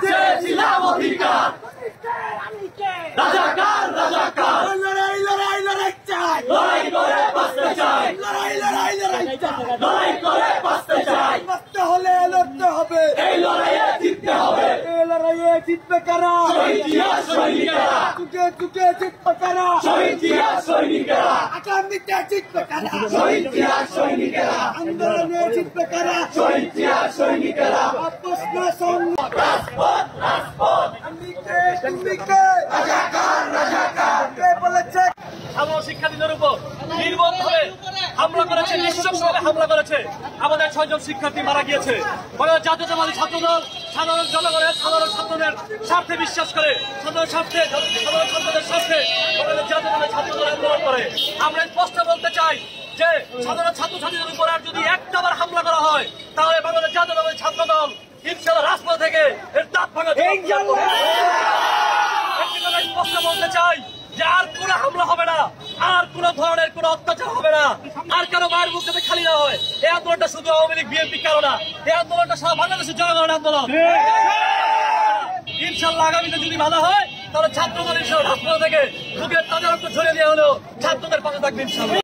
চেয়েছিলাম অধিকার রাজাকার রাজাকার লড়াই লড়াই লড়াই চাই লড়াই করে বাঁচতে চাই লড়াই লড়াই লড়াই চাই লড়াই করে বাঁচতে চাই বাঁচতে হলে লড়তে হবে এই লড়াইয়ে জিততে হবে এই লড়াইয়ে জিতবে কারা শহীদ জিয়া সৈনিকেরা চুকে চুকে জিতবে কারা শহীদ জিয়া সৈনিকেরা আগামীতে জিতবে কারা শহীদ জিয়া সৈনিকেরা আন্দোলনে জিতবে কারা শহীদ জিয়া সৈনিকেরা আপস না সং রাজপথ রাজপথ আমি কে তুমি কে রাজাকার রাজাকার কে বলেছে সাধারণ শিক্ষার্থীদের উপর নির্মমভাবে হামলা করেছে, নৃশংসভাবে হামলা করেছে। আমাদের 6 জন শিক্ষার্থী মারা গিয়েছে। বাংলাদেশ জাতীয়তাবাদী ছাত্রদল সাধারণ জনগণের সাধারণ ছাত্রদের স্বার্থে বিশ্বাস করে, সাধারণ ছাত্রদের স্বার্থে বাংলাদেশ জাতীয়তাবাদী ছাত্রদল আন্দোলন করে। আমরা স্পষ্ট বলতে চাই যে সাধারণ ছাত্রছাত্রীদের উপর আর যদি একটাবার হামলা করা হয় তাহলে বাংলাদেশ জাতীয়তাবাদী ছাত্রদল ইনশাআল্লাহ রাজপথ থেকে এর দাঁত ভাঙা স্পষ্ট বলতে চাই যে আর কোনো হামলা হবে না, আর কোন ধরনের কোন অত্যাচার হবে না, আর কারো মায়ের মুখ যাতে খালি না হয়। এই আন্দোলনটা শুধু আওয়ামী লীগ বিএনপি কারো না, এই আন্দোলনটা সারা বাংলাদেশের জনগণের আন্দোলন। ইনশাল্লাহ আগামীতে যদি ভালো হয় তাহলে ছাত্রদের রাজপথ থেকে বুকের তাজা রক্ত ছড়িয়ে দেওয়া হলো ছাত্রদের পাশে থাকবে ইনশাল্লাহ।